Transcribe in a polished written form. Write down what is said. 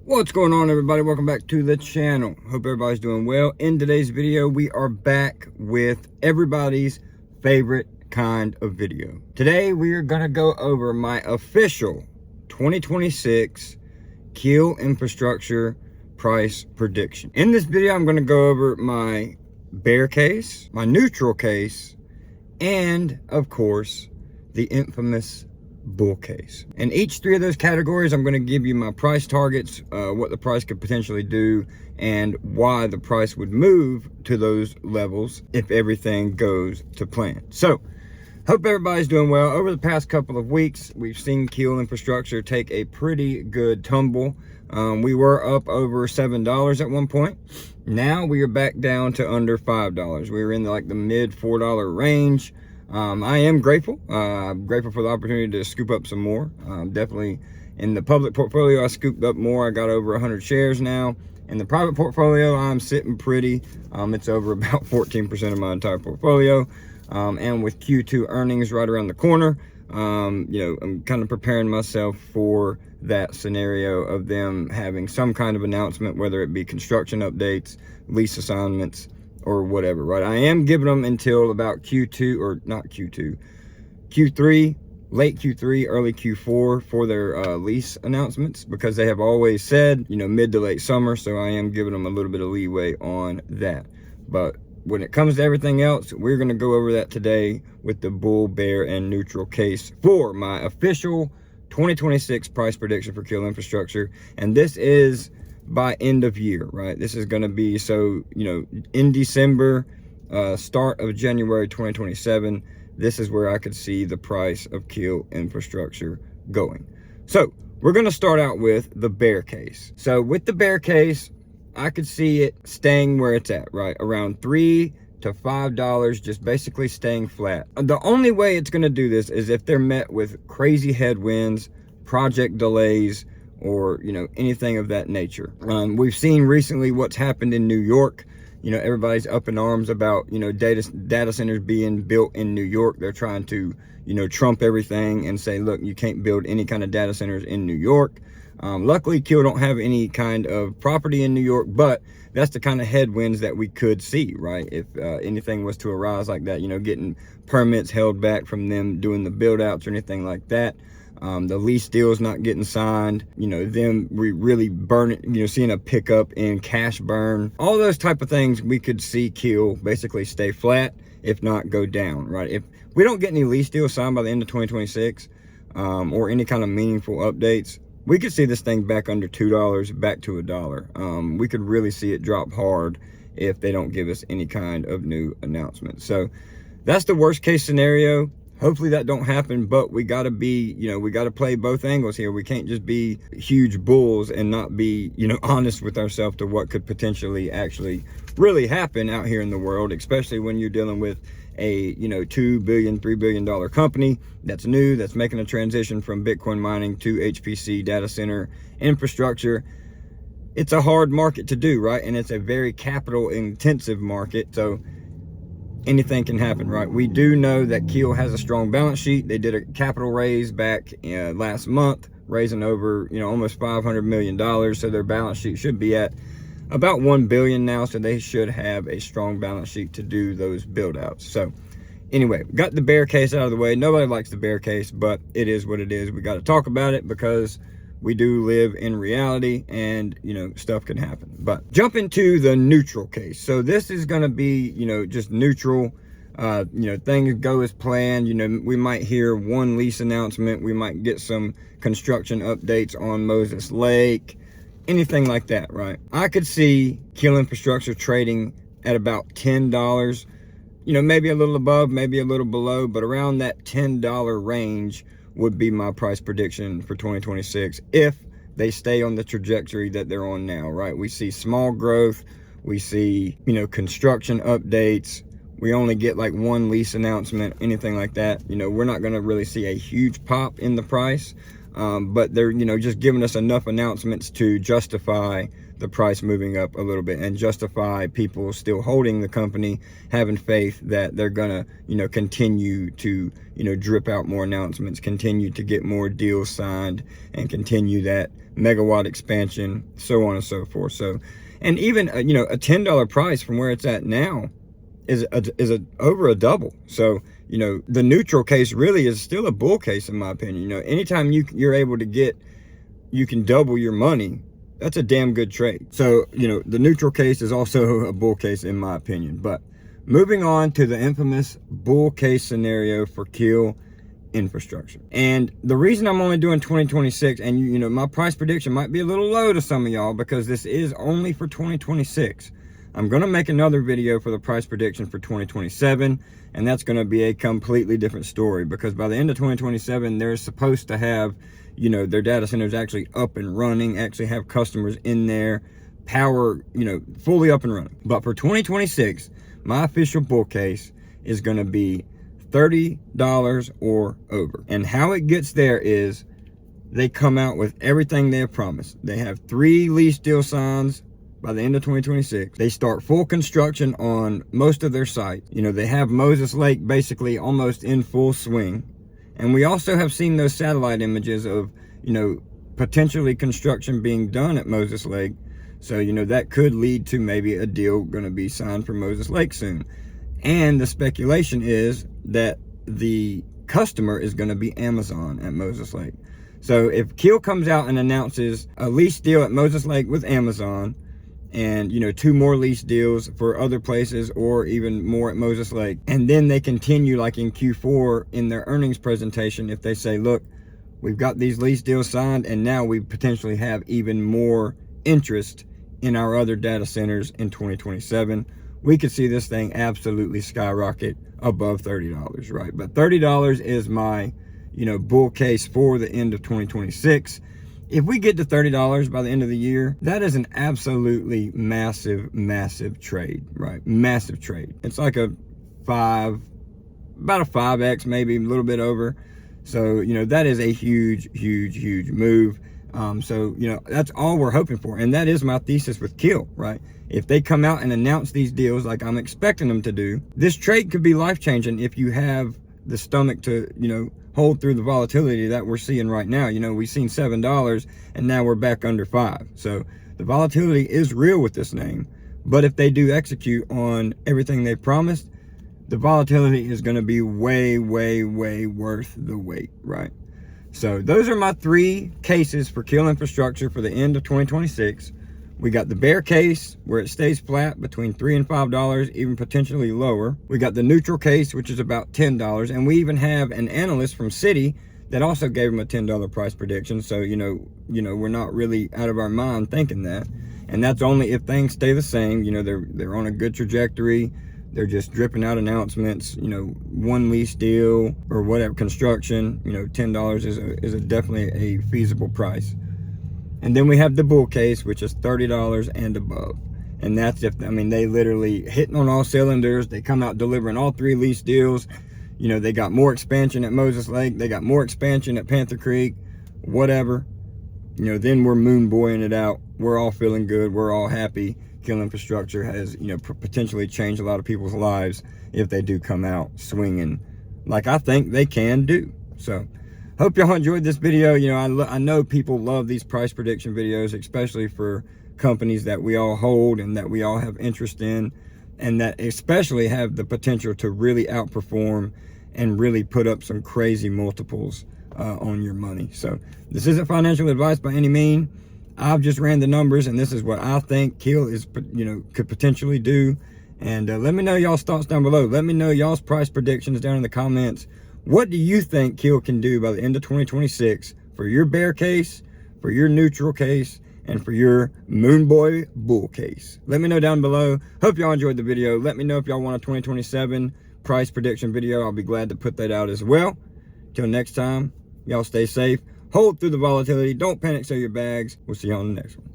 What's going on, everybody? Welcome back to the channel. Hope everybody's doing well. In today's video, we are back with everybody's favorite kind of video. Today, we are going to go over my official 2026 Keel Infrastructure price prediction. In this video, I'm going to go over my bear case, my neutral case, and of course, the infamous bull case. In each three of those categories, I'm going to give you my price targets, what the price could potentially do, and why the price would move to those levels if everything goes to plan. So, hope everybody's doing well. Over the past couple of weeks, we've seen Keel Infrastructure take a pretty good tumble. We were up over $7 at one point. Now we are back down to under $5. We were in the mid $4 range. I am grateful. I'm grateful for the opportunity to scoop up some more. Definitely in the public portfolio, I scooped up more. I got over 100 shares now. In the private portfolio, I'm sitting pretty. It's over about 14% of my entire portfolio. And with Q2 earnings right around the corner, I'm kind of preparing myself for that scenario of them having some kind of announcement, whether it be construction updates, lease assignments, or whatever, right? I am giving them until about Q2, or not Q2, Q3, late Q3, early Q4 for their lease announcements, because they have always said, mid to late summer. So I am giving them a little bit of leeway on that. But when it comes to everything else, we're going to go over that today with the bull, bear, and neutral case for my official 2026 price prediction for Keel Infrastructure. And this is by end of year, right? This is going to be, so, in December, start of January 2027, this is where I could see the price of Keel Infrastructure going. So we're going to start out with the bear case. So with the bear case, I could see it staying where it's at, right? Around $3 to $5, just basically staying flat. The only way it's going to do this is if they're met with crazy headwinds, project delays, or anything of that nature. We've seen recently what's happened in New York. Everybody's up in arms about data centers being built in New York. They're trying to trump everything and say, look, you can't build any kind of data centers in New York. Luckily, Keel don't have any kind of property in New York, but that's the kind of headwinds that we could see, right? If anything was to arise like that, getting permits held back from them doing the build outs or anything like that. The lease deals not getting signed, them really burning, seeing a pickup in cash burn, all those type of things. We could see Keel basically stay flat, if not go down, right? If we don't get any lease deals signed by the end of 2026, or any kind of meaningful updates, we could see this thing back under $2, back to $1. We could really see it drop hard if they don't give us any kind of new announcement. So that's the worst case scenario. Hopefully that don't happen, but we got to be, we got to play both angles here. We can't just be huge bulls and not be, honest with ourselves to what could potentially actually really happen out here in the world, especially when you're dealing with a, $2 billion, $3 billion company that's new, that's making a transition from Bitcoin mining to HPC data center infrastructure. It's a hard market to do, right? And it's a very capital intensive market. So anything can happen, right? We do know that Keel has a strong balance sheet. They did a capital raise back last month, raising over, almost $500 million. So their balance sheet should be at about $1 billion now. So they should have a strong balance sheet to do those build outs. So anyway, got the bear case out of the way. Nobody likes the bear case, but it is what it is. We got to talk about it because we do live in reality, and stuff can happen. But jump into the neutral case. So this is going to be just neutral. Things go as planned. We might hear one lease announcement, we might get some construction updates on Moses Lake, anything like that, right? I could see Keel Infrastructure trading at about $10, maybe a little above, maybe a little below, but around that $10 range would be my price prediction for 2026 if they stay on the trajectory that they're on now, right? We see small growth, we see, construction updates, we only get like one lease announcement, anything like that. We're not going to really see a huge pop in the price. but they're, just giving us enough announcements to justify the price moving up a little bit and justify people still holding the company, having faith that they're gonna, continue to, drip out more announcements, continue to get more deals signed, and continue that megawatt expansion, so on and so forth. So, and even, a $10 price from where it's at now is over a double. So, the neutral case really is still a bull case, in my opinion. Anytime you're able to get, you can double your money, that's a damn good trade. So, the neutral case is also a bull case, in my opinion. But moving on to the infamous bull case scenario for Keel Infrastructure. And the reason I'm only doing 2026, and my price prediction might be a little low to some of y'all because this is only for 2026. I'm going to make another video for the price prediction for 2027, and that's going to be a completely different story, because by the end of 2027, they're supposed to have, their data centers actually up and running, actually have customers in there, power, fully up and running. But for 2026, my official bull case is going to be $30 or over. And how it gets there is they come out with everything they have promised. They have 3 lease deal signs by the end of 2026. They start full construction on most of their site. They have Moses Lake basically almost in full swing. And we also have seen those satellite images of, potentially construction being done at Moses Lake. So, that could lead to maybe a deal going to be signed for Moses Lake soon. And the speculation is that the customer is going to be Amazon at Moses Lake. So if Keel comes out and announces a lease deal at Moses Lake with Amazon, and 2 more lease deals for other places, or even more at Moses Lake, and then they continue like in Q4 in their earnings presentation, if they say, look, we've got these lease deals signed, and now we potentially have even more interest in our other data centers in 2027, we could see this thing absolutely skyrocket above $30, right? But $30 is my, bull case for the end of 2026. If we get to $30 by the end of the year, that is an absolutely massive, massive trade, right? Massive trade. It's like about a 5X, maybe a little bit over. So, that is a huge, huge, huge move. So, that's all we're hoping for. And that is my thesis with Keel, right? If they come out and announce these deals like I'm expecting them to do, this trade could be life-changing if you have the stomach to, hold through the volatility that we're seeing right now. We've seen $7 and now we're back under 5. So the volatility is real with this name. But if they do execute on everything they promised, the volatility is going to be way, way, way worth the wait, right? So those are my 3 cases for Keel Infrastructure for the end of 2026. We got the bear case, where it stays flat between $3 and $5, even potentially lower. We got the neutral case, which is about $10. And we even have an analyst from Citi that also gave them a $10 price prediction. So, we're not really out of our mind thinking that. And that's only if things stay the same. They're on a good trajectory. They're just dripping out announcements, 1 lease deal or whatever, construction, $10 is definitely a feasible price. And then we have the bull case, which is $30 and above. And that's if, they literally hitting on all cylinders. They come out delivering all 3 lease deals. They got more expansion at Moses Lake. They got more expansion at Panther Creek, whatever. Then we're moon boying it out. We're all feeling good. We're all happy. Keel Infrastructure has, potentially changed a lot of people's lives if they do come out swinging like I think they can do. So hope y'all enjoyed this video. I know people love these price prediction videos, especially for companies that we all hold and that we all have interest in, and that especially have the potential to really outperform and really put up some crazy multiples on your money. So this isn't financial advice by any means. I've just ran the numbers, and this is what I think Keel is, could potentially do. And let me know y'all's thoughts down below. Let me know y'all's price predictions down in the comments. What do you think Keel can do by the end of 2026 for your bear case, for your neutral case, and for your moon boy bull case? Let me know down below. Hope y'all enjoyed the video. Let me know if y'all want a 2027 price prediction video. I'll be glad to put that out as well. Till next time, y'all stay safe. Hold through the volatility. Don't panic, sell your bags. We'll see you on the next one.